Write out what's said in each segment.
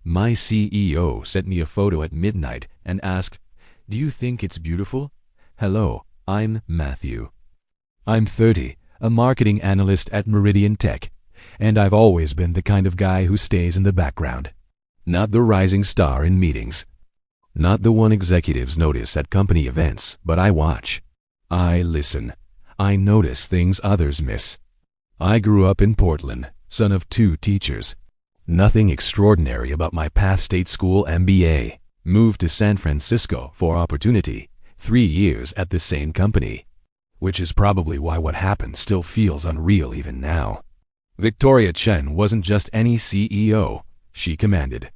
My CEO sent me a photo at midnight and asked, "Do you think it's beautiful?" Hello, I'm Matthew. I'm 30, a marketing analyst at Meridian Tech, and I've always been the kind of guy who stays in the background. Not the rising star in meetings. Not the one executives notice at company events, but I watch. I listen. I notice things others miss. I grew up in Portland, son of 2 teachers. Nothing extraordinary about my Path State School MBA. Moved to San Francisco for opportunity, 3 years at the same company. Which is probably why what happened still feels unreal even now. Victoria Chen wasn't just any CEO, she commanded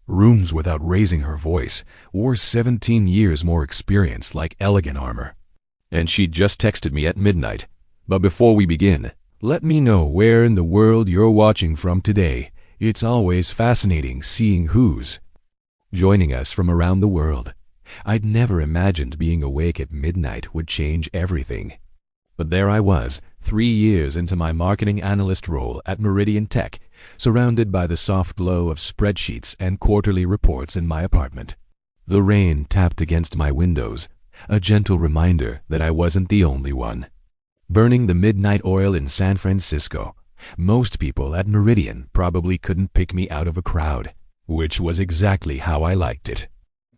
rooms without raising her voice, wore 17 years more experience like elegant armor. And she just texted me at midnight. But before we begin, let me know where in the world you're watching from today. It's always fascinating seeing who's joining us from around the world. I'd never imagined being awake at midnight would change everything. But there I was, 3 years into my marketing analyst role at Meridian Tech, surrounded by the soft glow of spreadsheets and quarterly reports in my apartment. The rain tapped against my windows, a gentle reminder that I wasn't the only one. Burning the midnight oil in San Francisco, most people at Meridian probably couldn't pick me out of a crowd, which was exactly how I liked it.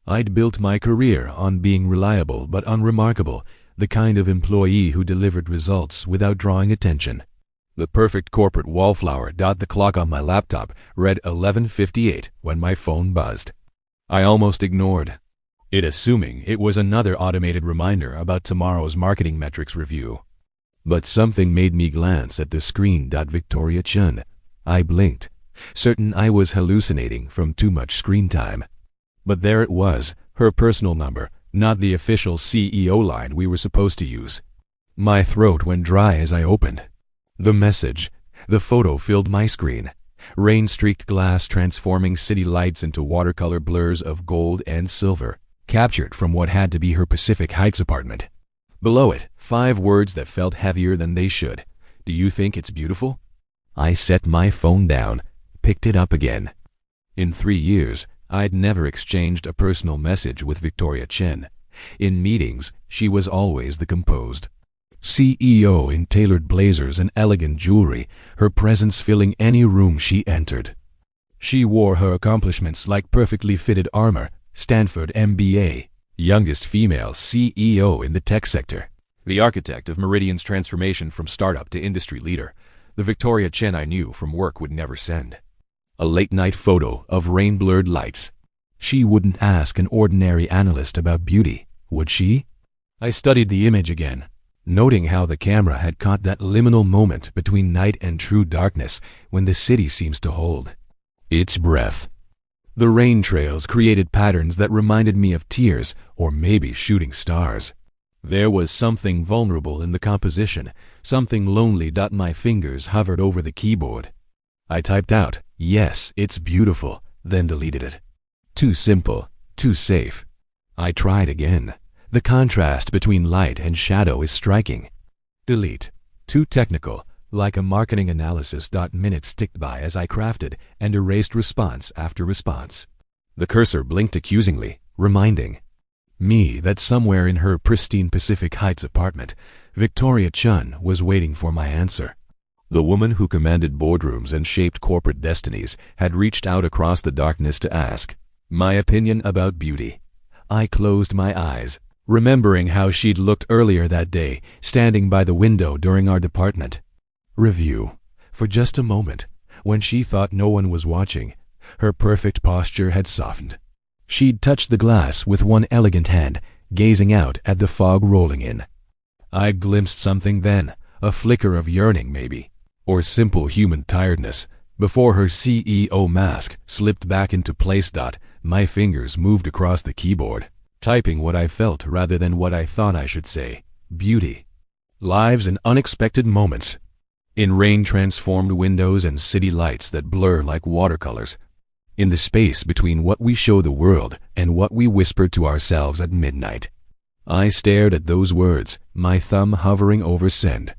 I'd built my career on being reliable but unremarkable, the kind of employee who delivered results without drawing attention. The perfect corporate wallflower. The clock on my laptop read 11:58 when my phone buzzed. I almost ignored it, assuming it was another automated reminder about tomorrow's marketing metrics review. But something made me glance at the screen. Victoria Chen. I blinked, certain I was hallucinating from too much screen time. But there it was, her personal number, not the official CEO line we were supposed to use. My throat went dry as I opened the message. The photo filled my screen. Rain-streaked glass transforming city lights into watercolor blurs of gold and silver, captured from what had to be her Pacific Heights apartment. Below it, 5 words that felt heavier than they should. Do you think it's beautiful? I set my phone down, picked it up again. In 3 years, I'd never exchanged a personal message with Victoria Chen. In meetings, she was always the composed CEO in tailored blazers and elegant jewelry, her presence filling any room she entered. She wore her accomplishments like perfectly fitted armor. Stanford MBA, youngest female CEO in the tech sector, the architect of Meridian's transformation from startup to industry leader, the Victoria Chen I knew from work would never send. A late-night photo of rain-blurred lights. She wouldn't ask an ordinary analyst about beauty, would she? I studied the image again, noting how the camera had caught that liminal moment between night and true darkness when the city seems to hold its breath. The rain trails created patterns that reminded me of tears or maybe shooting stars. There was something vulnerable in the composition, something lonely. My fingers hovered over the keyboard. I typed out, "Yes, it's beautiful," then deleted it. Too simple, too safe. I tried again. The contrast between light and shadow is striking. Delete. Too technical, like a marketing analysis. Minutes ticked by as I crafted and erased response after response. The cursor blinked accusingly, reminding me that somewhere in her pristine Pacific Heights apartment, Victoria Chen was waiting for my answer. The woman who commanded boardrooms and shaped corporate destinies had reached out across the darkness to ask my opinion about beauty. I closed my eyes, remembering how she'd looked earlier that day, standing by the window during our department review. For just a moment, when she thought no one was watching, her perfect posture had softened. She'd touched the glass with one elegant hand, gazing out at the fog rolling in. I glimpsed something then, a flicker of yearning maybe, or simple human tiredness, before her CEO mask slipped back into place. My fingers moved across the keyboard, typing what I felt rather than what I thought I should say. Beauty. Lives in unexpected moments. In rain-transformed windows and city lights that blur like watercolors. In the space between what we show the world and what we whisper to ourselves at midnight. I stared at those words, my thumb hovering over send.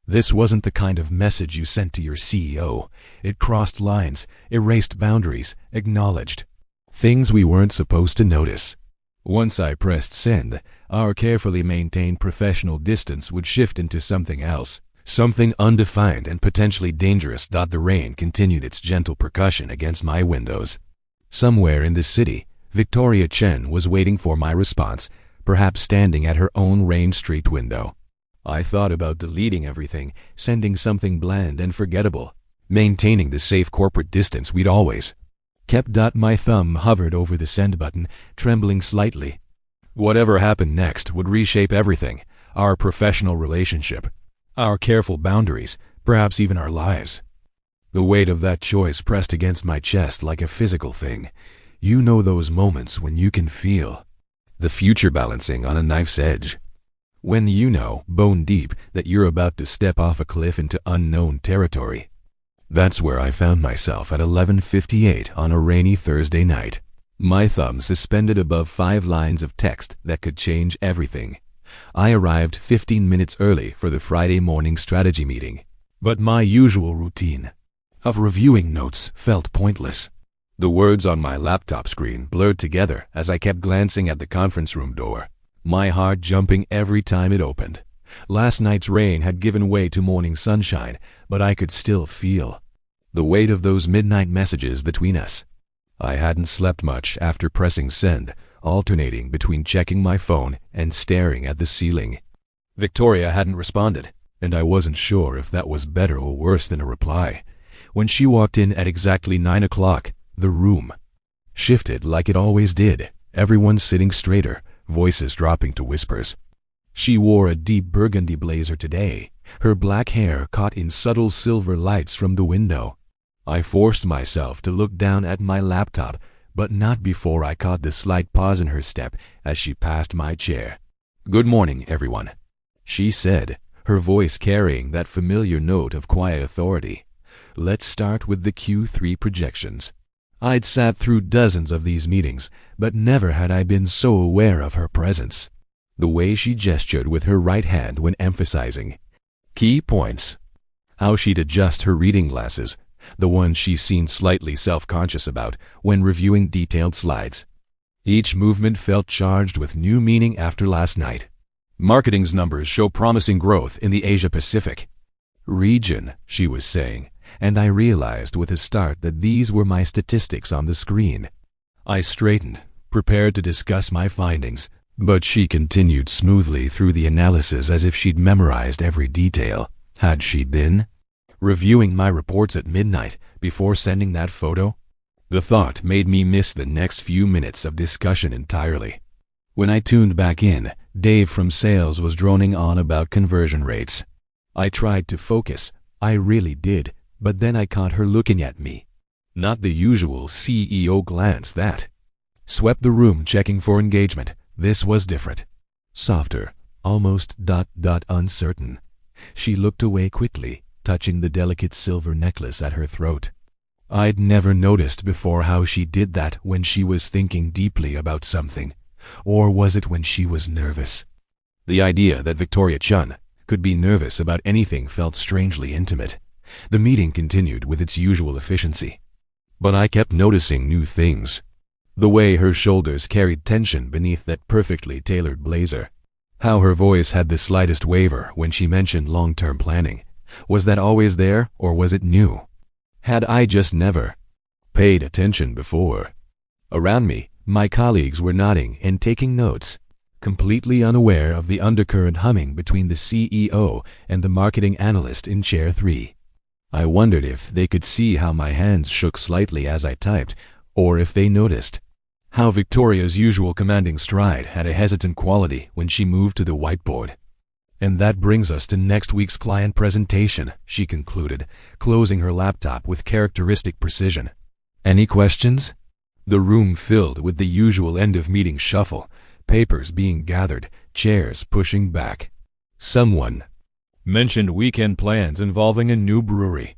This wasn't the kind of message you sent to your CEO. It crossed lines, erased boundaries, acknowledged things we weren't supposed to notice. Once I pressed send, our carefully maintained professional distance would shift into something else, something undefined and potentially dangerous. The rain continued its gentle percussion against my windows. Somewhere in the city, Victoria Chen was waiting for my response, perhaps standing at her own Rain Street window. I thought about deleting everything, sending something bland and forgettable, maintaining the safe corporate distance we'd always kept. My thumb hovered over the send button, trembling slightly. Whatever happened next would reshape everything: our professional relationship, our careful boundaries, perhaps even our lives. The weight of that choice pressed against my chest like a physical thing. You know those moments when you can feel the future balancing on a knife's edge. When you know, bone deep, that you're about to step off a cliff into unknown territory. That's where I found myself at 11:58 on a rainy Thursday night. My thumb suspended above 5 lines of text that could change everything. I arrived 15 minutes early for the Friday morning strategy meeting, but my usual routine of reviewing notes felt pointless. The words on my laptop screen blurred together as I kept glancing at the conference room door, my heart jumping every time it opened. Last night's rain had given way to morning sunshine, but I could still feel the weight of those midnight messages between us. I hadn't slept much after pressing send, alternating between checking my phone and staring at the ceiling. Victoria hadn't responded, and I wasn't sure if that was better or worse than a reply. When she walked in at exactly 9 o'clock, the room shifted like it always did, everyone sitting straighter, voices dropping to whispers. She wore a deep burgundy blazer today, her black hair caught in subtle silver lights from the window. I forced myself to look down at my laptop, but not before I caught the slight pause in her step as she passed my chair. "Good morning, everyone," she said, her voice carrying that familiar note of quiet authority. "Let's start with the Q3 projections." I'd sat through dozens of these meetings, but never had I been so aware of her presence. The way she gestured with her right hand when emphasizing key points. How she'd adjust her reading glasses, the ones she seemed slightly self-conscious about when reviewing detailed slides. Each movement felt charged with new meaning after last night. "Marketing's numbers show promising growth in the Asia-Pacific region," she was saying, and I realized with a start that these were my statistics on the screen. I straightened, prepared to discuss my findings, but she continued smoothly through the analysis as if she'd memorized every detail. Had she been reviewing my reports at midnight before sending that photo? The thought made me miss the next few minutes of discussion entirely. When I tuned back in, Dave from sales was droning on about conversion rates. I tried to focus, I really did, but then I caught her looking at me. Not the usual CEO glance that swept the room checking for engagement. This was different. Softer, almost uncertain. She looked away quickly, touching the delicate silver necklace at her throat. I'd never noticed before how she did that when she was thinking deeply about something. Or was it when she was nervous? The idea that Victoria Chen could be nervous about anything felt strangely intimate. The meeting continued with its usual efficiency. But I kept noticing new things. The way her shoulders carried tension beneath that perfectly tailored blazer. How her voice had the slightest waver when she mentioned long-term planning. Was that always there, or was it new? Had I just never paid attention before? Around me, my colleagues were nodding and taking notes, completely unaware of the undercurrent humming between the CEO and the marketing analyst in chair 3. I wondered if they could see how my hands shook slightly as I typed, or if they noticed how Victoria's usual commanding stride had a hesitant quality when she moved to the whiteboard. "And that brings us to next week's client presentation," she concluded, closing her laptop with characteristic precision. "Any questions?" The room filled with the usual end-of-meeting shuffle, papers being gathered, chairs pushing back. Someone mentioned weekend plans involving a new brewery.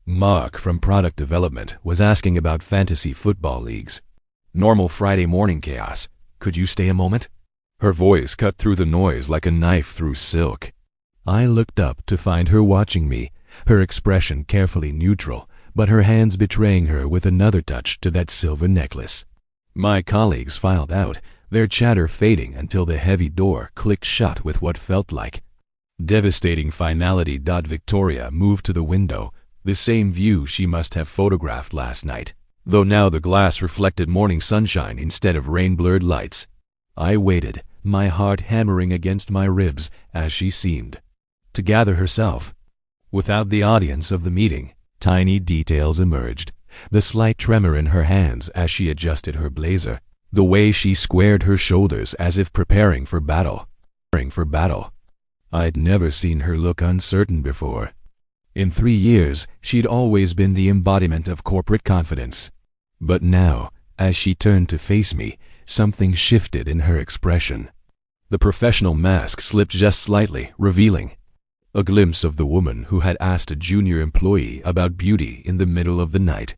Mark from product development was asking about fantasy football leagues. "Normal Friday morning chaos. Could you stay a moment?" Her voice cut through the noise like a knife through silk. I looked up to find her watching me, her expression carefully neutral, but her hands betraying her with another touch to that silver necklace. My colleagues filed out, their chatter fading until the heavy door clicked shut with what felt like devastating finality. Victoria moved to the window, the same view she must have photographed last night, though now the glass reflected morning sunshine instead of rain-blurred lights. I waited, my heart hammering against my ribs as she seemed to gather herself. Without the audience of the meeting, tiny details emerged. The slight tremor in her hands as she adjusted her blazer, the way she squared her shoulders as if preparing for battle. I'd never seen her look uncertain before. In 3 years, she'd always been the embodiment of corporate confidence. But now, as she turned to face me, something shifted in her expression. The professional mask slipped just slightly, revealing a glimpse of the woman who had asked a junior employee about beauty in the middle of the night.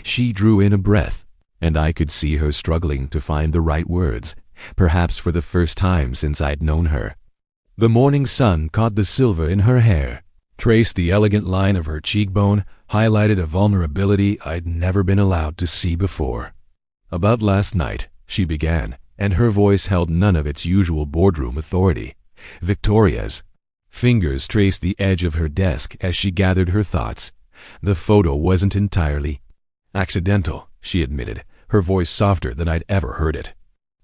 She drew in a breath, and I could see her struggling to find the right words, perhaps for the first time since I'd known her. The morning sun caught the silver in her hair, traced the elegant line of her cheekbone, highlighted a vulnerability I'd never been allowed to see before. About last night, she began, and her voice held none of its usual boardroom authority. Victoria's fingers traced the edge of her desk as she gathered her thoughts. The photo wasn't entirely accidental, she admitted, her voice softer than I'd ever heard it.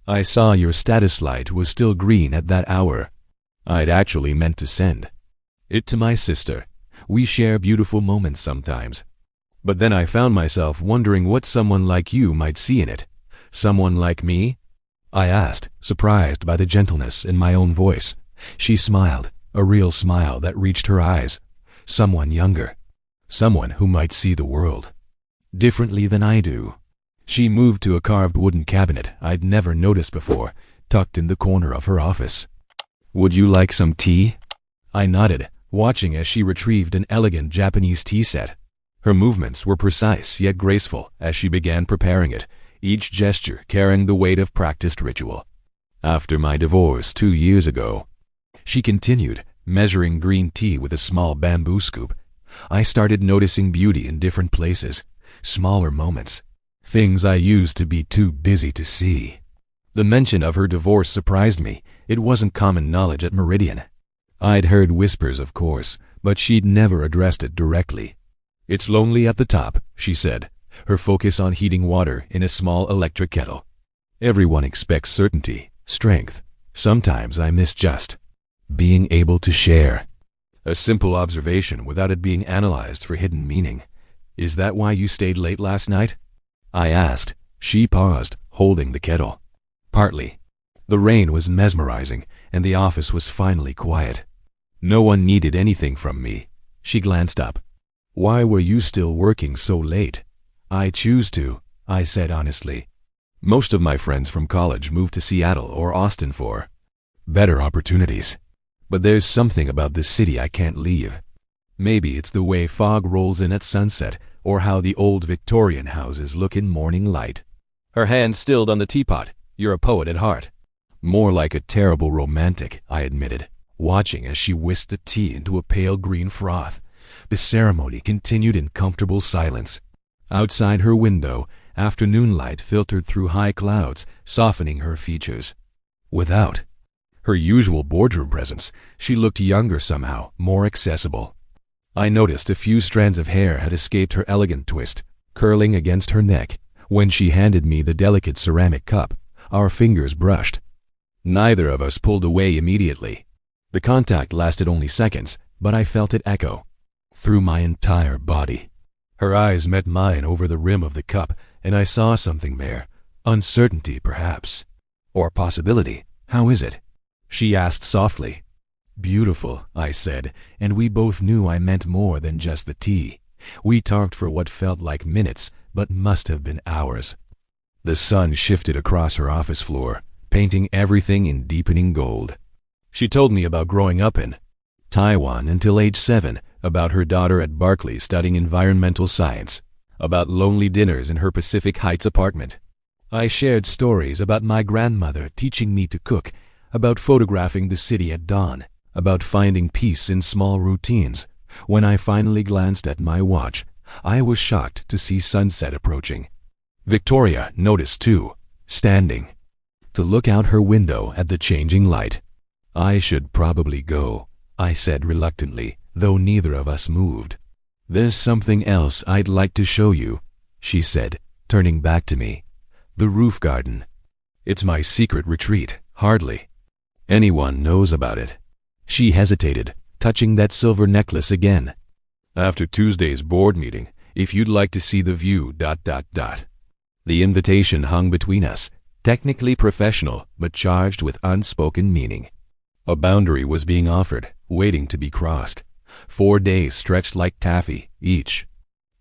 I saw your status light was still green at that hour. I'd actually meant to send it to my sister. We share beautiful moments sometimes. But then I found myself wondering what someone like you might see in it. Someone like me? I asked, surprised by the gentleness in my own voice. She smiled, a real smile that reached her eyes. Someone younger. Someone who might see the world differently than I do. She moved to a carved wooden cabinet I'd never noticed before, tucked in the corner of her office. Would you like some tea? I nodded, watching as she retrieved an elegant Japanese tea set. Her movements were precise yet graceful as she began preparing it, each gesture carrying the weight of practiced ritual. After my divorce 2 years ago, she continued, measuring green tea with a small bamboo scoop, I started noticing beauty in different places, smaller moments, things I used to be too busy to see. The mention of her divorce surprised me. It wasn't common knowledge at Meridian. I'd heard whispers, of course, but she'd never addressed it directly. It's lonely at the top, she said, her focus on heating water in a small electric kettle. Everyone expects certainty, strength. Sometimes I miss just being able to share. A simple observation without it being analyzed for hidden meaning. Is that why you stayed late last night? I asked. She paused, holding the kettle. Partly. The rain was mesmerizing, and the office was finally quiet. No one needed anything from me. She glanced up. Why were you still working so late? I choose to, I said honestly. Most of my friends from college moved to Seattle or Austin for better opportunities. But there's something about this city I can't leave. Maybe it's the way fog rolls in at sunset, or how the old Victorian houses look in morning light. Her hand stilled on the teapot. You're a poet at heart. More like a terrible romantic, I admitted, watching as she whisked the tea into a pale green froth. The ceremony continued in comfortable silence. Outside her window, afternoon light filtered through high clouds, softening her features. Without her usual boardroom presence, she looked younger somehow, more accessible. I noticed a few strands of hair had escaped her elegant twist, curling against her neck. When she handed me the delicate ceramic cup, our fingers brushed. Neither of us pulled away immediately. The contact lasted only seconds, but I felt it echo through my entire body. Her eyes met mine over the rim of the cup, and I saw something there. Uncertainty, perhaps. Or possibility. How is it? She asked softly. Beautiful, I said, and we both knew I meant more than just the tea. We talked for what felt like minutes, but must have been hours. The sun shifted across her office floor, painting everything in deepening gold. She told me about growing up in Taiwan until age 7, about her daughter at Berkeley studying environmental science, about lonely dinners in her Pacific Heights apartment. I shared stories about my grandmother teaching me to cook, about photographing the city at dawn, about finding peace in small routines. When I finally glanced at my watch, I was shocked to see sunset approaching. Victoria noticed too, standing to look out her window at the changing light. I should probably go, I said reluctantly, though neither of us moved. There's something else I'd like to show you, she said, turning back to me. The roof garden. It's my secret retreat, hardly anyone knows about it. She hesitated, touching that silver necklace again. After Tuesday's board meeting, if you'd like to see the view... The invitation hung between us, technically professional, but charged with unspoken meaning. A boundary was being offered, waiting to be crossed. 4 days stretched like taffy, each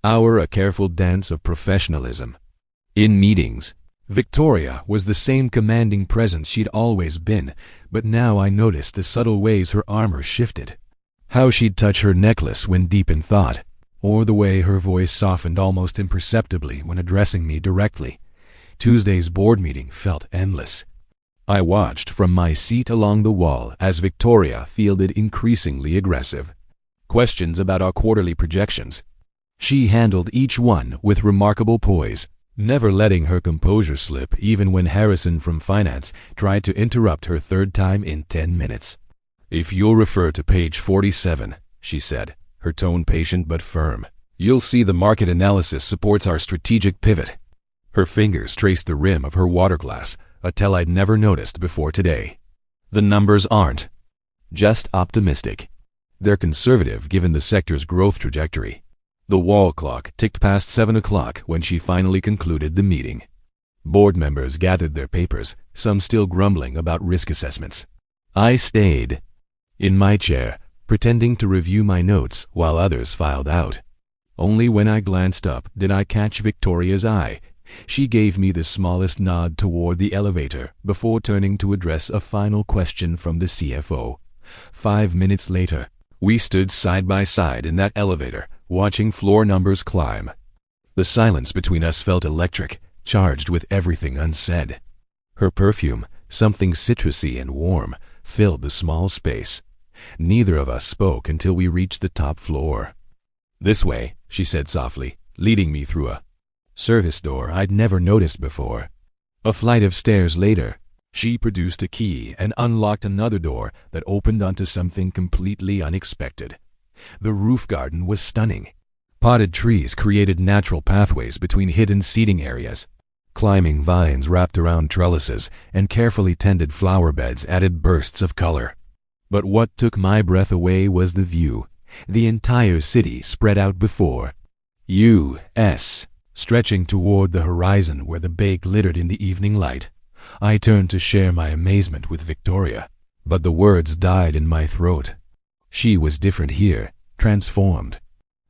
hour a careful dance of professionalism. In meetings, Victoria was the same commanding presence she'd always been, but now I noticed the subtle ways her armor shifted. How she'd touch her necklace when deep in thought, or the way her voice softened almost imperceptibly when addressing me directly. Tuesday's board meeting felt endless. I watched from my seat along the wall as Victoria fielded increasingly aggressive questions about our quarterly projections. She handled each one with remarkable poise, never letting her composure slip even when Harrison from finance tried to interrupt her third time in 10 minutes. If you'll refer to page 47, she said, her tone patient but firm, you'll see the market analysis supports our strategic pivot. Her fingers traced the rim of her water glass, a tell I'd never noticed before today. The numbers aren't just optimistic. They're conservative given the sector's growth trajectory. The wall clock ticked past 7 o'clock when she finally concluded the meeting. Board members gathered their papers, some still grumbling about risk assessments. I stayed in my chair, pretending to review my notes while others filed out. Only when I glanced up did I catch Victoria's eye. She gave me the smallest nod toward the elevator before turning to address a final question from the CFO. 5 minutes later, we stood side by side in that elevator, watching floor numbers climb. The silence between us felt electric, charged with everything unsaid. Her perfume, something citrusy and warm, filled the small space. Neither of us spoke until we reached the top floor. This way, she said softly, leading me through a service door I'd never noticed before. A flight of stairs later, she produced a key and unlocked another door that opened onto something completely unexpected. The roof garden was stunning. Potted trees created natural pathways between hidden seating areas. Climbing vines wrapped around trellises and carefully tended flower beds added bursts of color. But what took my breath away was the view. The entire city spread out before us, stretching toward the horizon where the bay glittered in the evening light. I turned to share my amazement with Victoria, but the words died in my throat. She was different here, transformed.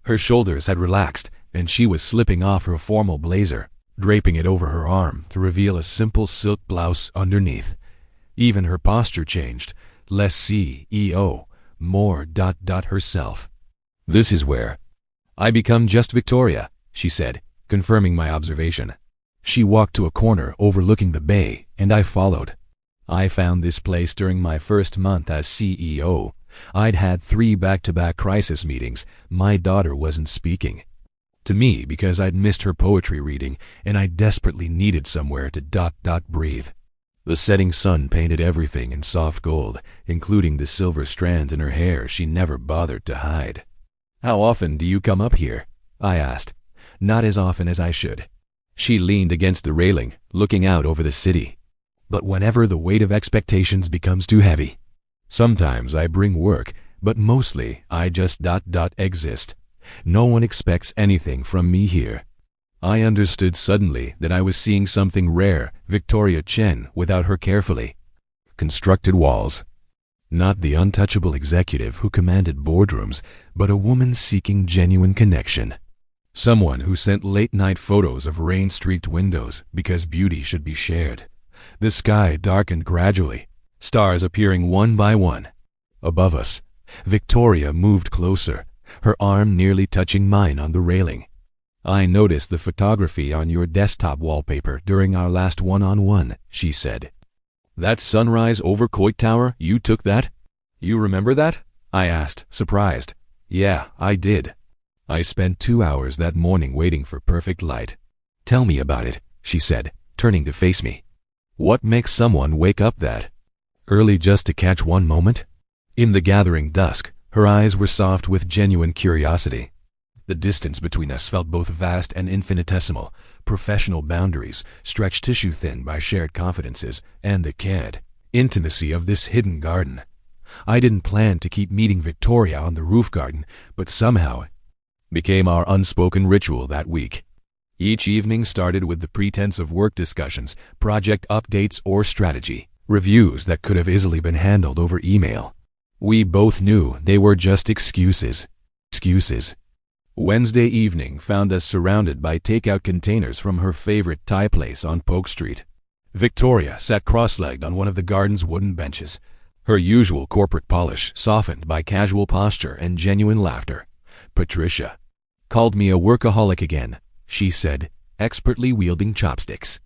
Her shoulders had relaxed, and she was slipping off her formal blazer, draping it over her arm to reveal a simple silk blouse underneath. Even her posture changed, less CEO, more herself. This is where I become just Victoria, she said, confirming my observation. She walked to a corner overlooking the bay, and I followed. I found this place during my first month as CEO. I'd had 3 back-to-back crisis meetings. My daughter wasn't speaking to me because I'd missed her poetry reading, and I desperately needed somewhere to breathe. The setting sun painted everything in soft gold, including the silver strands in her hair she never bothered to hide. How often do you come up here? I asked. Not as often as I should. She leaned against the railing, looking out over the city. But whenever the weight of expectations becomes too heavy. Sometimes I bring work, but mostly I just exist. No one expects anything from me here. I understood suddenly that I was seeing something rare, Victoria Chen, without her carefully constructed walls. Not the untouchable executive who commanded boardrooms, but a woman seeking genuine connection. Someone who sent late-night photos of rain-streaked windows because beauty should be shared. The sky darkened gradually, stars appearing one by one. Above us, Victoria moved closer, her arm nearly touching mine on the railing. I noticed the photography on your desktop wallpaper during our last one-on-one, she said. That sunrise over Coit Tower, you took that? You remember that? I asked, surprised. Yeah, I did. I spent 2 hours that morning waiting for perfect light. Tell me about it, she said, turning to face me. What makes someone wake up that early just to catch one moment? In the gathering dusk, her eyes were soft with genuine curiosity. The distance between us felt both vast and infinitesimal. Professional boundaries stretched tissue-thin by shared confidences and the cared intimacy of this hidden garden. I didn't plan to keep meeting Victoria on the roof garden, but somehow it became our unspoken ritual that week. Each evening started with the pretense of work discussions, project updates, or strategy reviews that could have easily been handled over email. We both knew they were just excuses. Wednesday evening found us surrounded by takeout containers from her favorite Thai place on Polk Street. Victoria sat cross-legged on one of the garden's wooden benches, her usual corporate polish softened by casual posture and genuine laughter. Patricia called me a workaholic again, she said, expertly wielding chopsticks.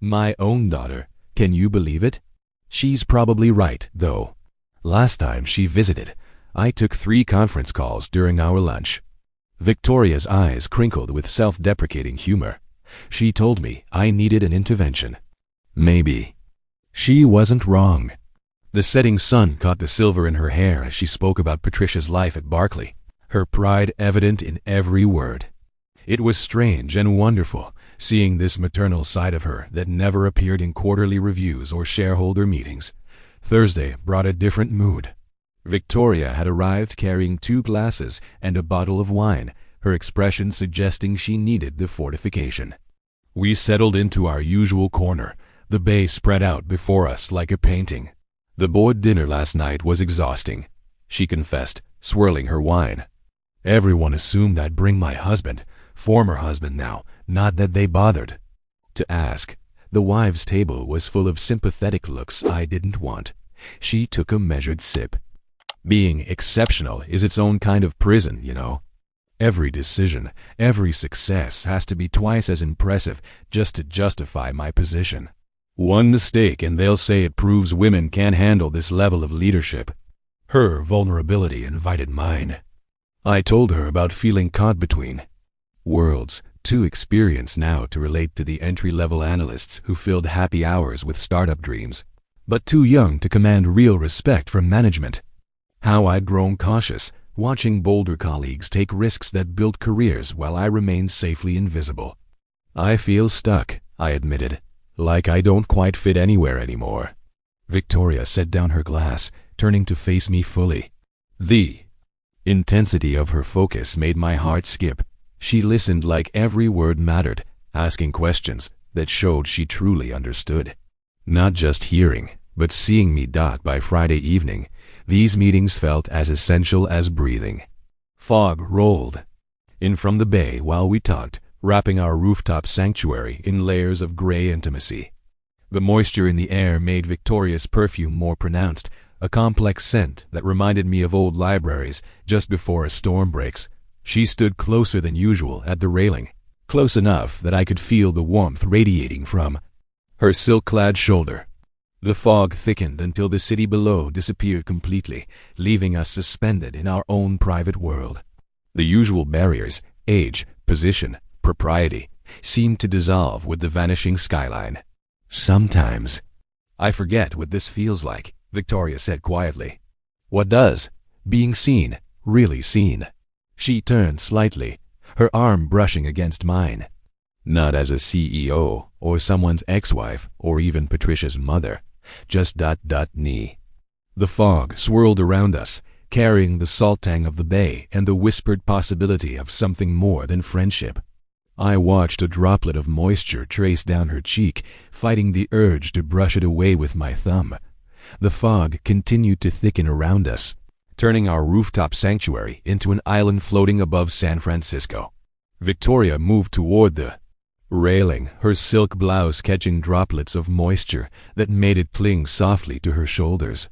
My own daughter, can you believe it? She's probably right, though. Last time she visited, I took 3 conference calls during our lunch. Victoria's eyes crinkled with self-deprecating humor. She told me I needed an intervention. Maybe. She wasn't wrong. The setting sun caught the silver in her hair as she spoke about Patricia's life at Barclay, her pride evident in every word. It was strange and wonderful seeing this maternal side of her that never appeared in quarterly reviews or shareholder meetings. Thursday brought a different mood. Victoria had arrived carrying 2 glasses and a bottle of wine, her expression suggesting she needed the fortification. We settled into our usual corner, the bay spread out before us like a painting. The board dinner last night was exhausting, she confessed, swirling her wine. Everyone assumed I'd bring my husband, former husband now, not that they bothered to ask. The wives' table was full of sympathetic looks I didn't want. She took a measured sip. Being exceptional is its own kind of prison, you know. Every decision, every success has to be twice as impressive just to justify my position. One mistake and they'll say it proves women can't handle this level of leadership. Her vulnerability invited mine. I told her about feeling caught between worlds, too experienced now to relate to the entry-level analysts who filled happy hours with startup dreams, but too young to command real respect from management. How I'd grown cautious, watching bolder colleagues take risks that built careers while I remained safely invisible. I feel stuck, I admitted, like I don't quite fit anywhere anymore. Victoria set down her glass, turning to face me fully. The intensity of her focus made my heart skip. She listened like every word mattered, asking questions that showed she truly understood. Not just hearing, but seeing me. By Friday evening, these meetings felt as essential as breathing. Fog rolled in from the bay while we talked, wrapping our rooftop sanctuary in layers of gray intimacy. The moisture in the air made Victoria's perfume more pronounced, a complex scent that reminded me of old libraries just before a storm breaks. She stood closer than usual at the railing, close enough that I could feel the warmth radiating from her silk-clad shoulder. The fog thickened until the city below disappeared completely, leaving us suspended in our own private world. The usual barriers, age, position, propriety, seemed to dissolve with the vanishing skyline. Sometimes I forget what this feels like, Victoria said quietly. What does? Being seen, really seen. She turned slightly, her arm brushing against mine. Not as a CEO, or someone's ex-wife, or even Patricia's mother. Just knee. The fog swirled around us, carrying the salt tang of the bay and the whispered possibility of something more than friendship. I watched a droplet of moisture trace down her cheek, fighting the urge to brush it away with my thumb. The fog continued to thicken around us, turning our rooftop sanctuary into an island floating above San Francisco. Victoria moved toward the railing, her silk blouse catching droplets of moisture that made it cling softly to her shoulders.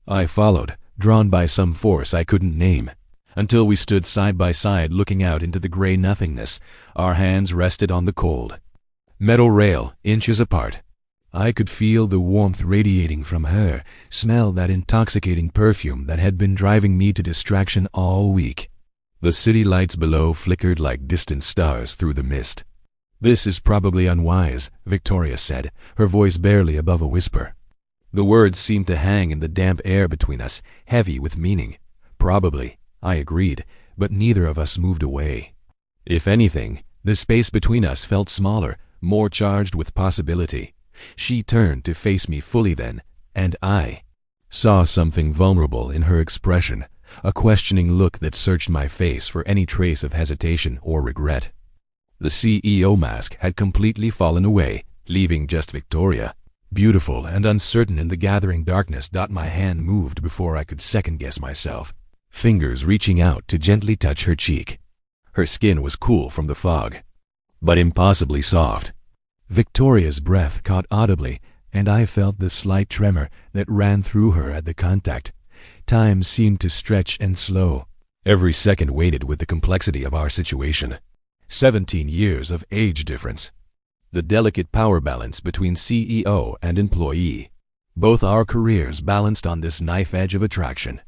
I followed, drawn by some force I couldn't name, until we stood side by side looking out into the gray nothingness, our hands rested on the cold metal rail, inches apart. I could feel the warmth radiating from her, smell that intoxicating perfume that had been driving me to distraction all week. The city lights below flickered like distant stars through the mist. "This is probably unwise," Victoria said, her voice barely above a whisper. The words seemed to hang in the damp air between us, heavy with meaning. "Probably," I agreed, but neither of us moved away. If anything, the space between us felt smaller, more charged with possibility. She turned to face me fully then, and I saw something vulnerable in her expression, a questioning look that searched my face for any trace of hesitation or regret. The CEO mask had completely fallen away, leaving just Victoria. Beautiful and uncertain in the gathering darkness. My hand moved before I could second-guess myself, fingers reaching out to gently touch her cheek. Her skin was cool from the fog, but impossibly soft. Victoria's breath caught audibly, and I felt the slight tremor that ran through her at the contact. Time seemed to stretch and slow. Every second weighted with the complexity of our situation. 17 years of age difference. The delicate power balance between CEO and employee. Both our careers balanced on this knife edge of attraction.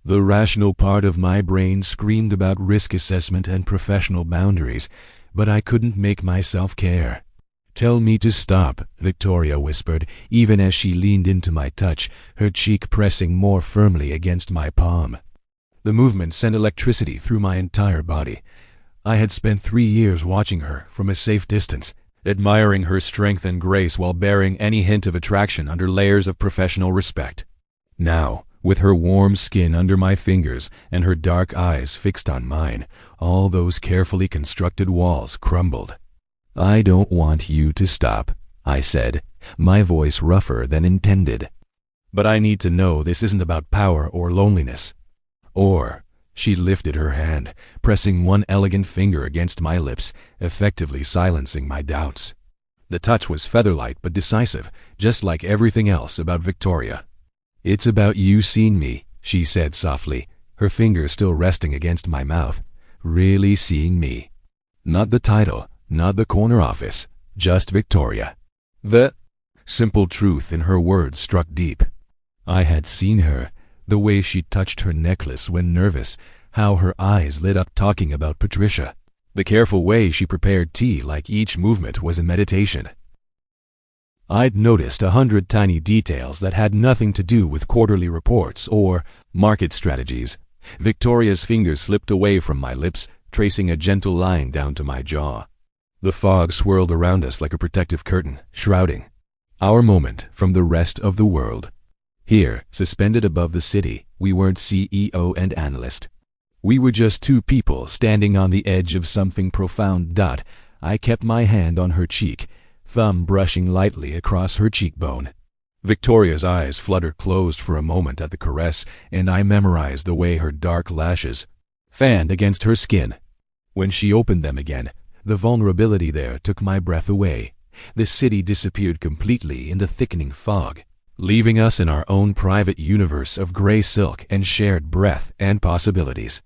The rational part of my brain screamed about risk assessment and professional boundaries, but I couldn't make myself care. "Tell me to stop," Victoria whispered, even as she leaned into my touch, her cheek pressing more firmly against my palm. The movement sent electricity through my entire body. I had spent 3 years watching her from a safe distance, admiring her strength and grace while bearing any hint of attraction under layers of professional respect. Now, with her warm skin under my fingers and her dark eyes fixed on mine, all those carefully constructed walls crumbled. "I don't want you to stop," I said, my voice rougher than intended. "But I need to know this isn't about power or loneliness." Or, she lifted her hand, pressing one elegant finger against my lips, effectively silencing my doubts. The touch was featherlight but decisive, just like everything else about Victoria. "It's about you seeing me," she said softly, her fingers still resting against my mouth. "Really seeing me. Not the title, not the corner office, just Victoria." The simple truth in her words struck deep. I had seen her, the way she touched her necklace when nervous, how her eyes lit up talking about Patricia, the careful way she prepared tea like each movement was a meditation. I'd noticed 100 tiny details that had nothing to do with quarterly reports or market strategies. Victoria's fingers slipped away from my lips, tracing a gentle line down to my jaw. The fog swirled around us like a protective curtain, shrouding our moment from the rest of the world. Here, suspended above the city, we weren't CEO and analyst. We were just two people standing on the edge of something profound. I kept my hand on her cheek, thumb brushing lightly across her cheekbone. Victoria's eyes fluttered closed for a moment at the caress, and I memorized the way her dark lashes fanned against her skin. When she opened them again, the vulnerability there took my breath away. The city disappeared completely in the thickening fog, leaving us in our own private universe of gray silk and shared breath and possibilities.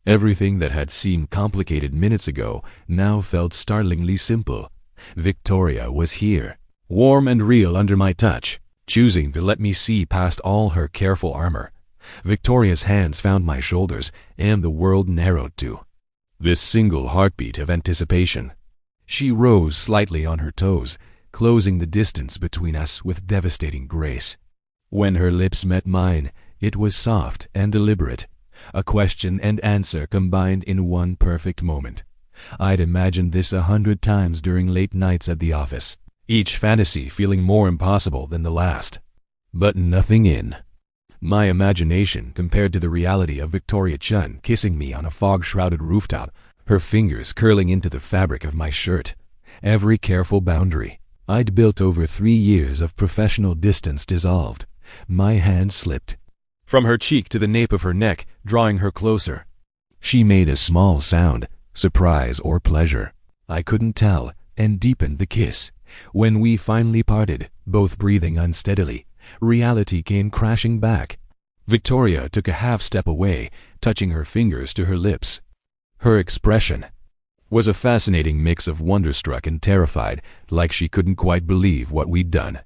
Everything that had seemed complicated minutes ago now felt startlingly simple. Victoria was here, warm and real under my touch, choosing to let me see past all her careful armor. Victoria's hands found my shoulders, and the world narrowed to this single heartbeat of anticipation. She rose slightly on her toes, closing the distance between us with devastating grace. When her lips met mine, it was soft and deliberate, a question and answer combined in one perfect moment. I'd imagined this 100 times during late nights at the office, each fantasy feeling more impossible than the last. But nothing in my imagination compared to the reality of Victoria Chun kissing me on a fog-shrouded rooftop, her fingers curling into the fabric of my shirt. Every careful boundary I'd built over 3 years of professional distance dissolved. My hand slipped from her cheek to the nape of her neck, drawing her closer. She made a small sound, surprise or pleasure. I couldn't tell, and deepened the kiss. When we finally parted, both breathing unsteadily, reality came crashing back. Victoria took a half step away, touching her fingers to her lips. Her expression was a fascinating mix of wonderstruck and terrified, like she couldn't quite believe what we'd done.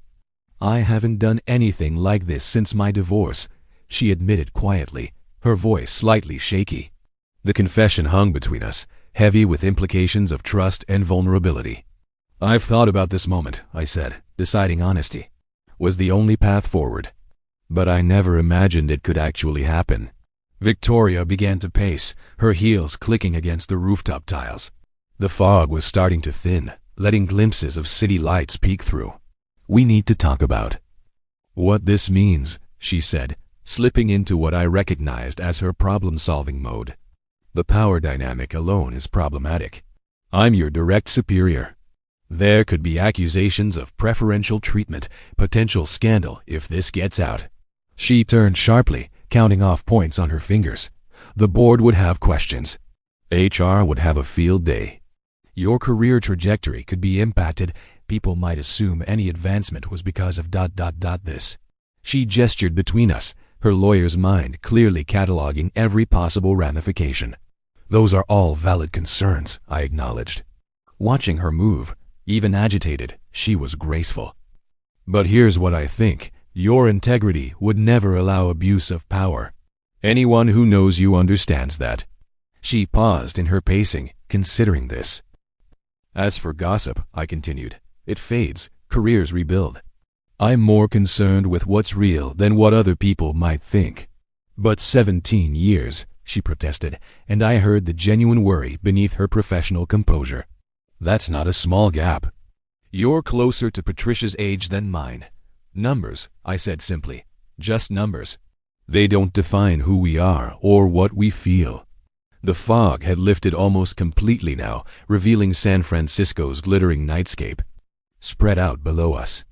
I haven't done anything like this since my divorce, she admitted quietly, her voice slightly shaky. The confession hung between us, heavy with implications of trust and vulnerability. I've thought about this moment, I said, deciding honesty was the only path forward. But I never imagined it could actually happen. Victoria began to pace, her heels clicking against the rooftop tiles. The fog was starting to thin, letting glimpses of city lights peek through. We need to talk about what this means, she said, slipping into what I recognized as her problem-solving mode. The power dynamic alone is problematic. I'm your direct superior. There could be accusations of preferential treatment, potential scandal if this gets out. She turned sharply, counting off points on her fingers. The board would have questions. HR would have a field day. Your career trajectory could be impacted. People might assume any advancement was because of this. She gestured between us, her lawyer's mind clearly cataloging every possible ramification. Those are all valid concerns, I acknowledged. Watching her move, even agitated, she was graceful. But here's what I think. Your integrity would never allow abuse of power. Anyone who knows you understands that. She paused in her pacing, considering this. As for gossip, I continued, it fades, careers rebuild. I'm more concerned with what's real than what other people might think. But 17 years, she protested, and I heard the genuine worry beneath her professional composure. That's not a small gap. You're closer to Patricia's age than mine. Numbers, I said simply. Just numbers. They don't define who we are or what we feel. The fog had lifted almost completely now, revealing San Francisco's glittering nightscape. Spread out below us,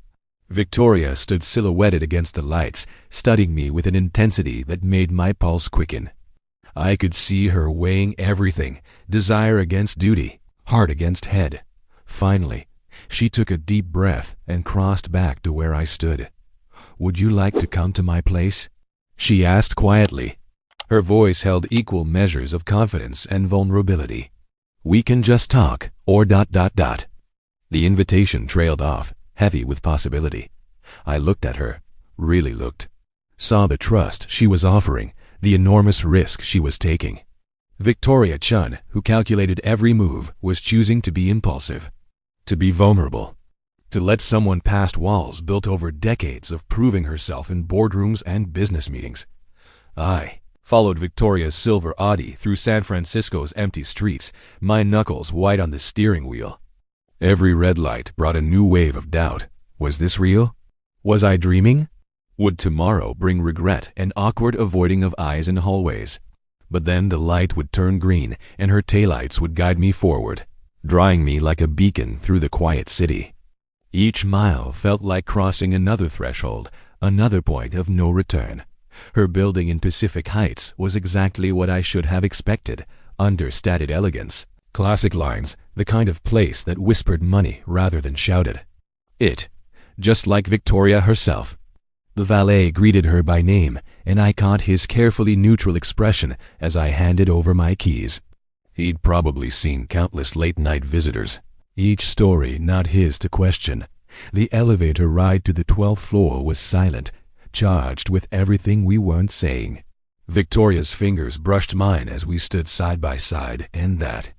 Victoria stood silhouetted against the lights, studying me with an intensity that made my pulse quicken. I could see her weighing everything, desire against duty, heart against head. Finally, she took a deep breath and crossed back to where I stood. "Would you like to come to my place?" she asked quietly. Her voice held equal measures of confidence and vulnerability. "We can just talk, or ... The invitation trailed off, heavy with possibility. I looked at her, really looked. Saw the trust she was offering, the enormous risk she was taking. Victoria Chun, who calculated every move, was choosing to be impulsive, to be vulnerable, to let someone past walls built over decades of proving herself in boardrooms and business meetings. I followed Victoria's silver Audi through San Francisco's empty streets, my knuckles white on the steering wheel. Every red light brought a new wave of doubt. Was this real? Was I dreaming? Would tomorrow bring regret and awkward avoiding of eyes in hallways? But then the light would turn green, and her taillights would guide me forward, drawing me like a beacon through the quiet city. Each mile felt like crossing another threshold, another point of no return. Her building in Pacific Heights was exactly what I should have expected, understated elegance, classic lines, the kind of place that whispered money rather than shouted it, just like Victoria herself. The valet greeted her by name, and I caught his carefully neutral expression as I handed over my keys. He'd probably seen countless late-night visitors, each story not his to question. The elevator ride to the 12th floor was silent, charged with everything we weren't saying. Victoria's fingers brushed mine as we stood side by side, and that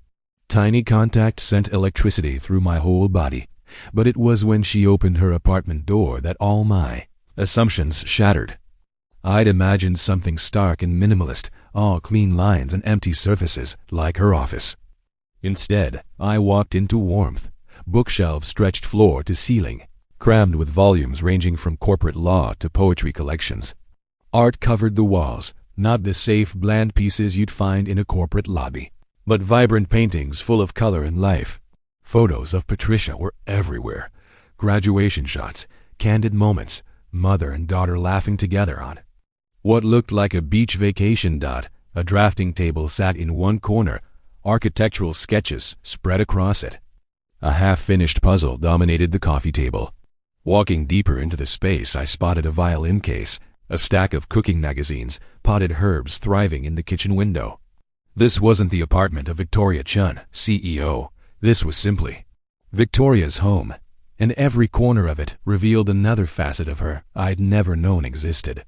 tiny contact sent electricity through my whole body. But it was when she opened her apartment door that all my assumptions shattered. I'd imagined something stark and minimalist, all clean lines and empty surfaces, like her office. Instead, I walked into warmth. Bookshelves stretched floor to ceiling, crammed with volumes ranging from corporate law to poetry collections. Art covered the walls, not the safe, bland pieces you'd find in a corporate lobby, but vibrant paintings full of color and life. Photos of Patricia were everywhere. Graduation shots, candid moments, mother and daughter laughing together on what looked like a beach vacation. A drafting table sat in one corner, architectural sketches spread across it. A half-finished puzzle dominated the coffee table. Walking deeper into the space, I spotted a violin case, a stack of cooking magazines, potted herbs thriving in the kitchen window. This wasn't the apartment of Victoria Chun, CEO. This was simply Victoria's home. and every corner of it revealed another facet of her I'd never known existed.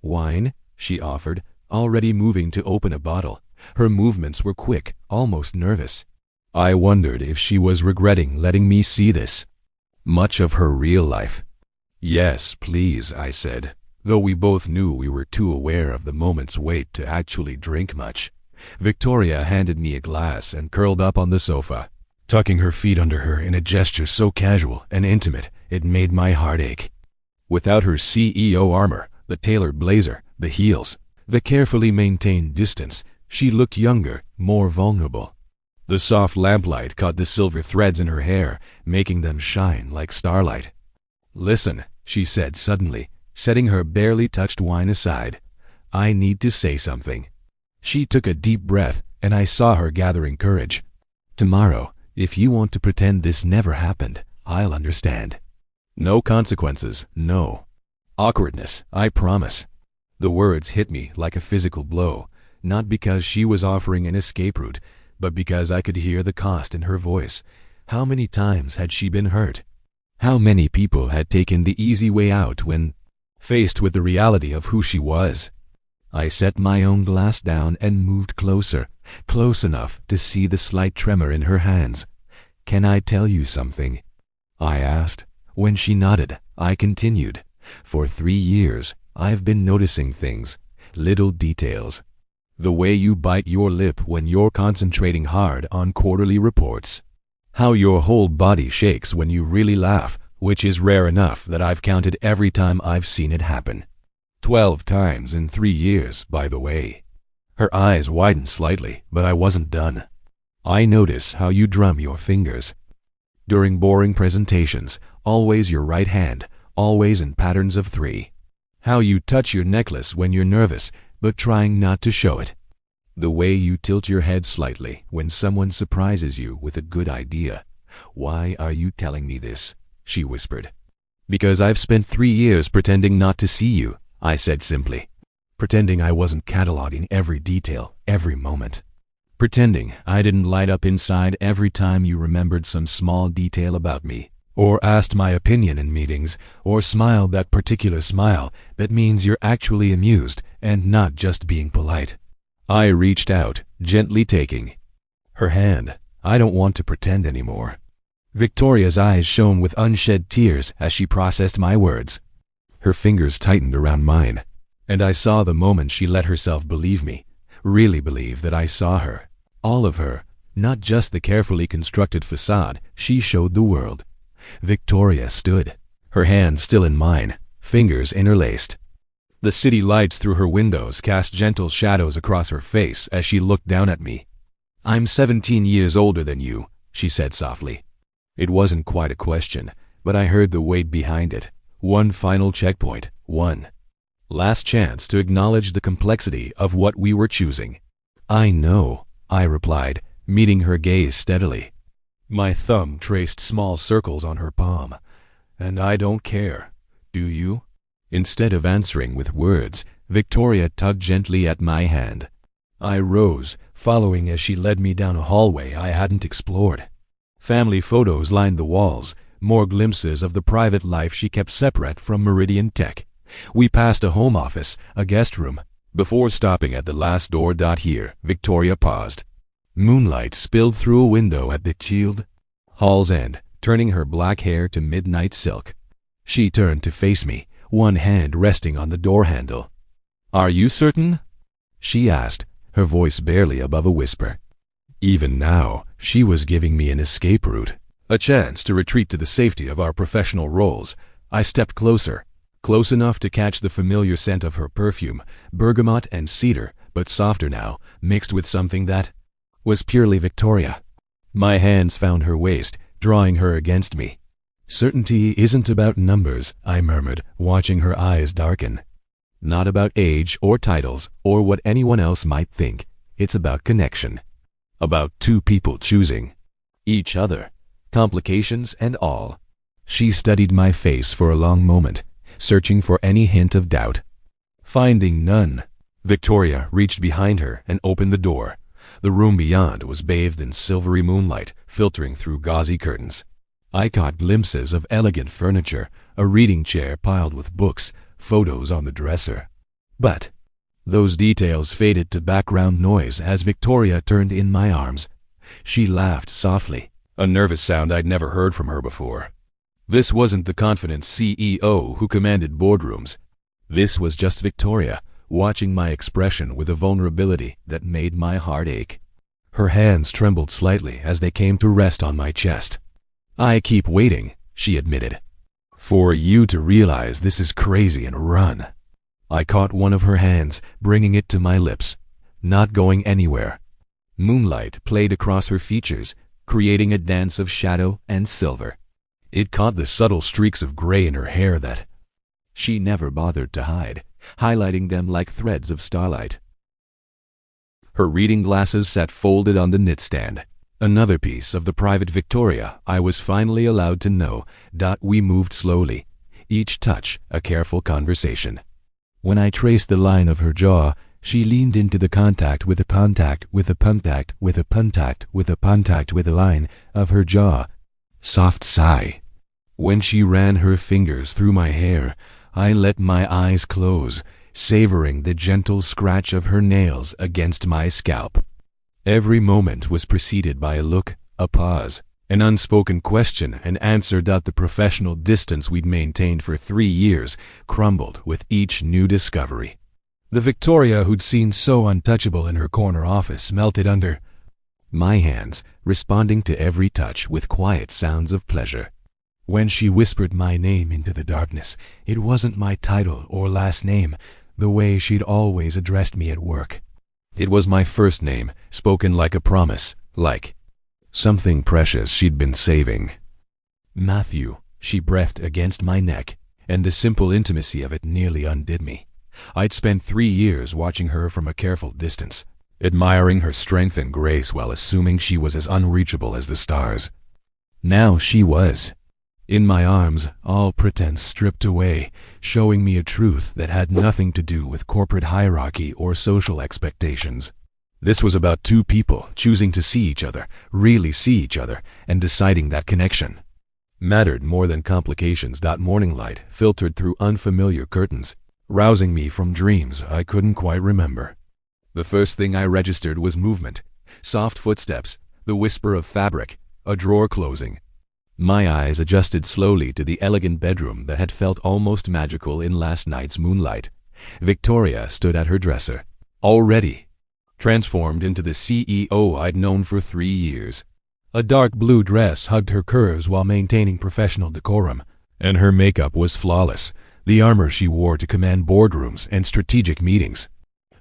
"Wine?" she offered, already moving to open a bottle. Her movements were quick, almost nervous. I wondered if she was regretting letting me see this much of her real life. "Yes, please," I said, though we both knew we were too aware of the moment's wait to actually drink much. Victoria handed me a glass and curled up on the sofa, tucking her feet under her in a gesture so casual and intimate it made my heart ache. Without her CEO armor, the tailored blazer, the heels, the carefully maintained distance, she looked younger, more vulnerable. The soft lamplight caught the silver threads in her hair, making them shine like starlight. "Listen," she said suddenly, setting her barely touched wine aside. "I need to say something." She took a deep breath, and I saw her gathering courage. "Tomorrow, if you want to pretend this never happened, I'll understand. No consequences, no awkwardness, I promise." The words hit me like a physical blow, not because she was offering an escape route, but because I could hear the cost in her voice. How many times had she been hurt? How many people had taken the easy way out when faced with the reality of who she was? I set my own glass down and moved closer, close enough to see the slight tremor in her hands. "Can I tell you something?" I asked. When she nodded, I continued. "For 3 years, I've been noticing things, little details. The way you bite your lip when you're concentrating hard on quarterly reports. How your whole body shakes when you really laugh, which is rare enough that I've counted every time I've seen it happen. 12 times in 3 years, by the way." Her eyes widened slightly, but I wasn't done. "I notice how you drum your fingers. During boring presentations, always your right hand, always in patterns of 3. How you touch your necklace when you're nervous, but trying not to show it. The way you tilt your head slightly when someone surprises you with a good idea. Why are you telling me this?" she whispered. "Because I've spent 3 years pretending not to see you," I said simply. Pretending I wasn't cataloging every detail, every moment. Pretending I didn't light up inside every time you remembered some small detail about me, or asked my opinion in meetings, or smiled that particular smile that means you're actually amused and not just being polite. I reached out, gently taking her hand. "I don't want to pretend anymore." Victoria's eyes shone with unshed tears as she processed my words. Her fingers tightened around mine, and I saw the moment she let herself believe me, really believe that I saw her. All of her, not just the carefully constructed facade she showed the world. Victoria stood, her hand still in mine, fingers interlaced. The city lights through her windows cast gentle shadows across her face as she looked down at me. "I'm 17 years older than you," she said softly. It wasn't quite a question, but I heard the weight behind it. One final checkpoint, one last chance to acknowledge the complexity of what we were choosing. "I know," I replied, meeting her gaze steadily. My thumb traced small circles on her palm. "And I don't care. Do you?" Instead of answering with words, Victoria tugged gently at my hand. I rose, following as she led me down a hallway I hadn't explored. Family photos lined the walls, more glimpses of the private life she kept separate from Meridian Tech. We passed a home office, a guest room. Before stopping at the last door. "Here," Victoria paused. Moonlight spilled through a window at the chilled hall's end, turning her black hair to midnight silk. She turned to face me, one hand resting on the door handle. "Are you certain?" she asked, her voice barely above a whisper. Even now, she was giving me an escape route, a chance to retreat to the safety of our professional roles. I stepped closer, close enough to catch the familiar scent of her perfume, bergamot and cedar, but softer now, mixed with something that was purely Victoria. My hands found her waist, drawing her against me. "Certainty isn't about numbers," I murmured, watching her eyes darken. "Not about age or titles or what anyone else might think. It's about connection. About 2 people choosing each other, complications and all." She studied my face for a long moment, searching for any hint of doubt. Finding none, Victoria reached behind her and opened the door. The room beyond was bathed in silvery moonlight, filtering through gauzy curtains. I caught glimpses of elegant furniture, a reading chair piled with books, photos on the dresser. But those details faded to background noise as Victoria turned in my arms. She laughed softly, a nervous sound I'd never heard from her before. This wasn't the confident CEO who commanded boardrooms. This was just Victoria, watching my expression with a vulnerability that made my heart ache. Her hands trembled slightly as they came to rest on my chest. "I keep waiting," she admitted, "for you to realize this is crazy and run." I caught one of her hands, bringing it to my lips, not going anywhere. Moonlight played across her features, creating a dance of shadow and silver. It caught the subtle streaks of gray in her hair that she never bothered to hide, highlighting them like threads of starlight. Her reading glasses sat folded on the nightstand. Another piece of the private Victoria I was finally allowed to know. We moved slowly, each touch a careful conversation. When I traced the line of her jaw, she leaned into the contact with a contact with a contact with a contact with a contact with a line of her jaw. Soft sigh. When she ran her fingers through my hair, I let my eyes close, savoring the gentle scratch of her nails against my scalp. Every moment was preceded by a look, a pause, an unspoken question and answer. The professional distance we'd maintained for 3 years crumbled with each new discovery. The Victoria who'd seemed so untouchable in her corner office melted under my hands, responding to every touch with quiet sounds of pleasure. When she whispered my name into the darkness, it wasn't my title or last name, the way she'd always addressed me at work. It was my first name, spoken like a promise, like something precious she'd been saving. "Matthew," she breathed against my neck, and the simple intimacy of it nearly undid me. I'd spent 3 years watching her from a careful distance, admiring her strength and grace while assuming she was as unreachable as the stars. Now she was. In my arms, all pretense stripped away, showing me a truth that had nothing to do with corporate hierarchy or social expectations. This was about two people choosing to see each other, really see each other, and deciding that connection mattered more than complications. Morning light filtered through unfamiliar curtains, rousing me from dreams I couldn't quite remember. The first thing I registered was movement, soft footsteps, the whisper of fabric, a drawer closing. My eyes adjusted slowly to the elegant bedroom that had felt almost magical in last night's moonlight. Victoria stood at her dresser, already transformed into the CEO I'd known for 3 years. A dark blue dress hugged her curves while maintaining professional decorum, and her makeup was flawless, the armor she wore to command boardrooms and strategic meetings.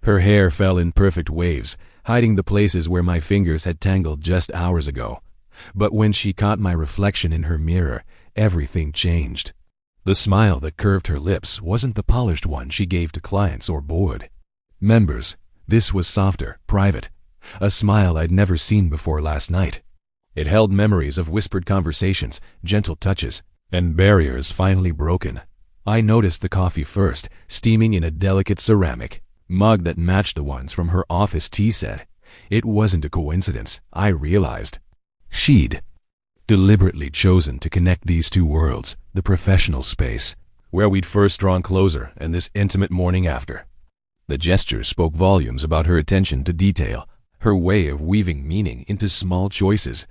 Her hair fell in perfect waves, hiding the places where my fingers had tangled just hours ago. But when she caught my reflection in her mirror, everything changed. The smile that curved her lips wasn't the polished one she gave to clients or board members. This was softer, private, a smile I'd never seen before last night. It held memories of whispered conversations, gentle touches, and barriers finally broken. I noticed the coffee first, steaming in a delicate ceramic mug that matched the ones from her office tea set. It wasn't a coincidence, I realized. She'd deliberately chosen to connect these two worlds, the professional space, where we'd first drawn closer, and this intimate morning after. The gesture spoke volumes about her attention to detail, her way of weaving meaning into small choices.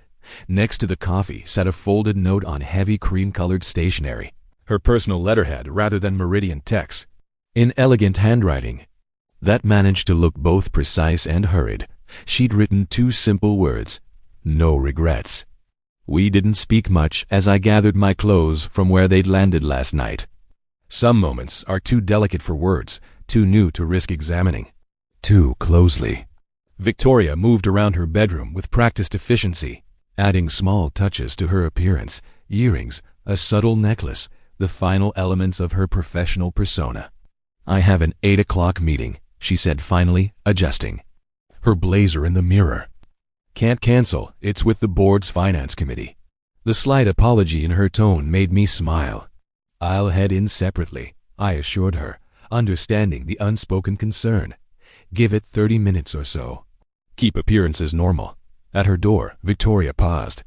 Next to the coffee sat a folded note on heavy cream-colored stationery, her personal letterhead rather than Meridian text, in elegant handwriting that managed to look both precise and hurried. She'd written 2 simple words: "No regrets." We didn't speak much as I gathered my clothes from where they'd landed last night. Some moments are too delicate for words, too new to risk examining too closely. Victoria moved around her bedroom with practiced efficiency, adding small touches to her appearance, earrings, a subtle necklace, the final elements of her professional persona. "I have an 8 o'clock meeting," she said finally, adjusting her blazer in the mirror. "Can't cancel, it's with the board's finance committee." The slight apology in her tone made me smile. "I'll head in separately," I assured her, understanding the unspoken concern. "Give it 30 minutes or so. Keep appearances normal." At her door, Victoria paused.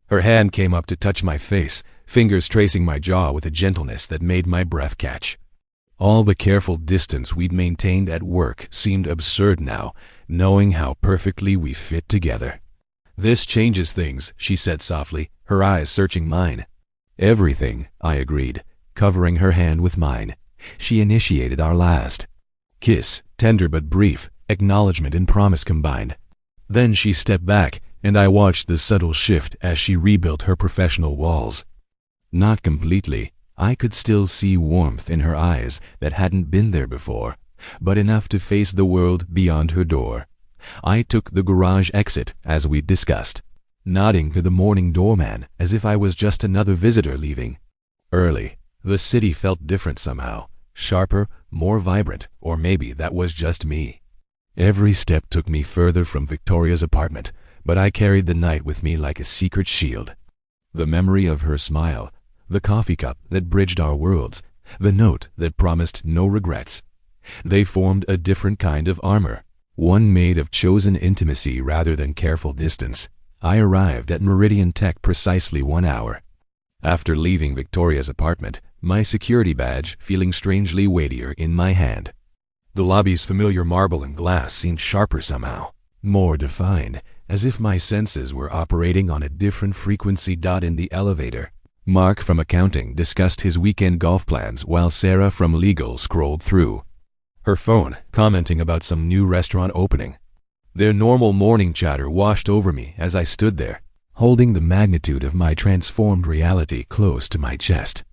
Her hand came up to touch my face, fingers tracing my jaw with a gentleness that made my breath catch. All the careful distance we'd maintained at work seemed absurd now, knowing how perfectly we fit together. "This changes things," she said softly, her eyes searching mine. "Everything," I agreed, covering her hand with mine. She initiated our last kiss, tender but brief, acknowledgement and promise combined. Then she stepped back, and I watched the subtle shift as she rebuilt her professional walls. Not completely. I could still see warmth in her eyes that hadn't been there before, but enough to face the world beyond her door. I took the garage exit, as we'd discussed, nodding to the morning doorman as if I was just another visitor leaving. Early, the city felt different somehow, sharper, more vibrant, or maybe that was just me. Every step took me further from Victoria's apartment, but I carried the night with me like a secret shield. The memory of her smile, the coffee cup that bridged our worlds, the note that promised no regrets. They formed a different kind of armor, one made of chosen intimacy rather than careful distance. I arrived at Meridian Tech precisely 1 hour after leaving Victoria's apartment, my security badge feeling strangely weightier in my hand. The lobby's familiar marble and glass seemed sharper somehow, more defined, as if my senses were operating on a different frequency. In the elevator, Mark from accounting discussed his weekend golf plans while Sarah from legal scrolled through her phone, commenting about some new restaurant opening. Their normal morning chatter washed over me as I stood there, holding the magnitude of my transformed reality close to my chest.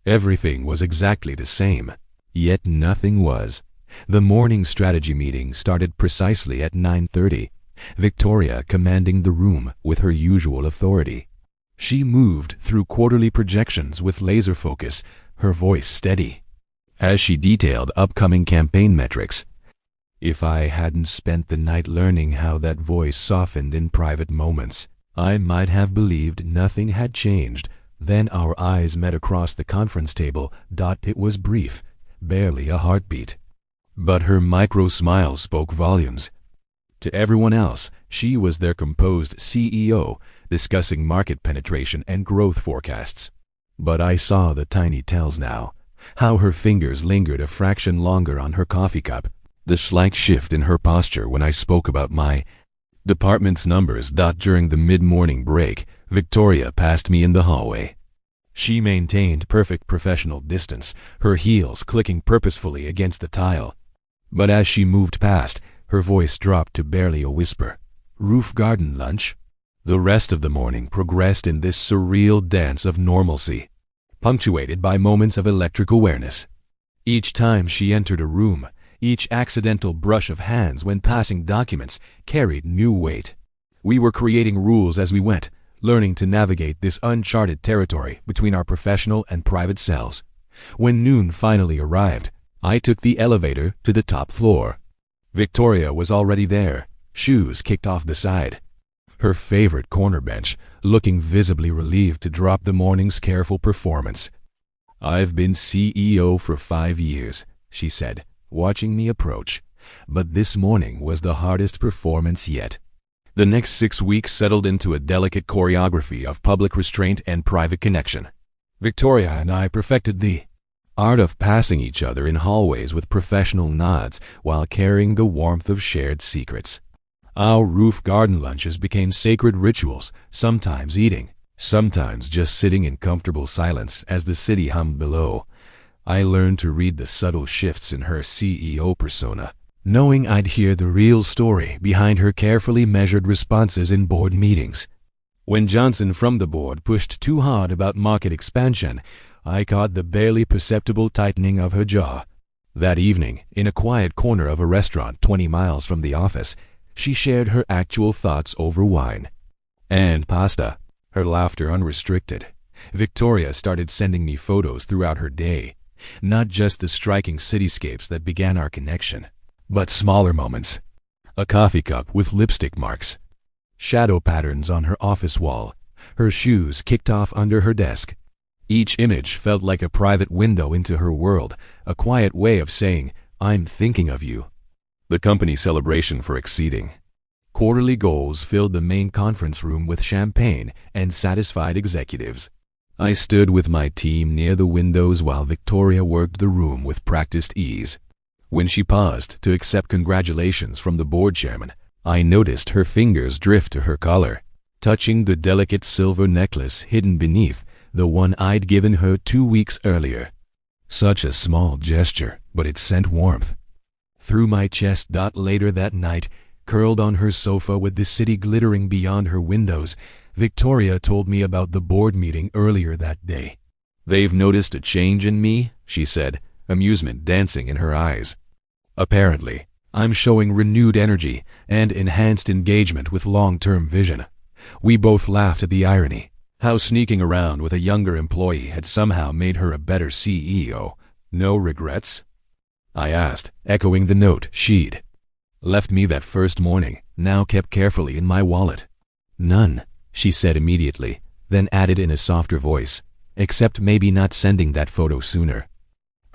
Everything was exactly the same, yet nothing was. The morning strategy meeting started precisely at 9:30, Victoria commanding the room with her usual authority. She moved through quarterly projections with laser focus, her voice steady, as she detailed upcoming campaign metrics. If I hadn't spent the night learning how that voice softened in private moments, I might have believed nothing had changed. Then our eyes met across the conference table. It was brief, barely a heartbeat. But her micro smile spoke volumes. To everyone else, she was their composed CEO, discussing market penetration and growth forecasts. But I saw the tiny tells now, how her fingers lingered a fraction longer on her coffee cup, the slight shift in her posture when I spoke about my department's numbers. During the mid-morning break, Victoria passed me in the hallway. She maintained perfect professional distance, her heels clicking purposefully against the tile. But as she moved past, her voice dropped to barely a whisper. "Roof garden lunch?" The rest of the morning progressed in this surreal dance of normalcy, punctuated by moments of electric awareness. Each time she entered a room, each accidental brush of hands when passing documents carried new weight. We were creating rules as we went, learning to navigate this uncharted territory between our professional and private selves. When noon finally arrived, I took the elevator to the top floor. Victoria was already there, shoes kicked off the side, her favorite corner bench, looking visibly relieved to drop the morning's careful performance. "I've been CEO for 5 years," she said, watching me approach, "but this morning was the hardest performance yet." The next 6 weeks settled into a delicate choreography of public restraint and private connection. Victoria and I perfected the art of passing each other in hallways with professional nods while carrying the warmth of shared secrets. Our roof garden lunches became sacred rituals, sometimes eating, sometimes just sitting in comfortable silence as the city hummed below. I learned to read the subtle shifts in her CEO persona, knowing I'd hear the real story behind her carefully measured responses in board meetings. When Johnson from the board pushed too hard about market expansion, I caught the barely perceptible tightening of her jaw. That evening, in a quiet corner of a restaurant 20 miles from the office, she shared her actual thoughts over wine and pasta, her laughter unrestricted. Victoria started sending me photos throughout her day, not just the striking cityscapes that began our connection, but smaller moments. A coffee cup with lipstick marks, shadow patterns on her office wall, her shoes kicked off under her desk. Each image felt like a private window into her world, a quiet way of saying, "I'm thinking of you." The company celebration for exceeding Quarterly goals filled the main conference room with champagne and satisfied executives. I stood with my team near the windows while Victoria worked the room with practiced ease. When she paused to accept congratulations from the board chairman, I noticed her fingers drift to her collar, touching the delicate silver necklace hidden beneath the one I'd given her 2 weeks earlier. Such a small gesture, but it sent warmth through my chest. Later that night, curled on her sofa with the city glittering beyond her windows, Victoria told me about the board meeting earlier that day. "They've noticed a change in me," she said, amusement dancing in her eyes. "Apparently, I'm showing renewed energy and enhanced engagement with long-term vision." We both laughed at the irony. How sneaking around with a younger employee had somehow made her a better CEO. "No regrets?" I asked, echoing the note she'd left me that first morning, now kept carefully in my wallet. "None," she said immediately, then added in a softer voice, "except maybe not sending that photo sooner."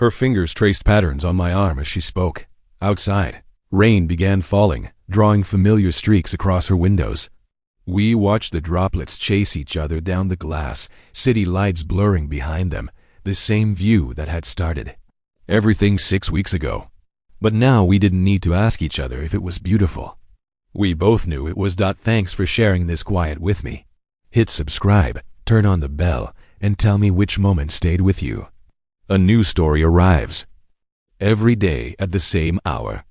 Her fingers traced patterns on my arm as she spoke. Outside, rain began falling, drawing familiar streaks across her windows. We watched the droplets chase each other down the glass, city lights blurring behind them, the same view that had started everything 6 weeks ago. But now we didn't need to ask each other if it was beautiful. We both knew it was. Thanks for sharing this quiet with me. Hit subscribe, turn on the bell, and tell me which moment stayed with you. A new story arrives every day at the same hour.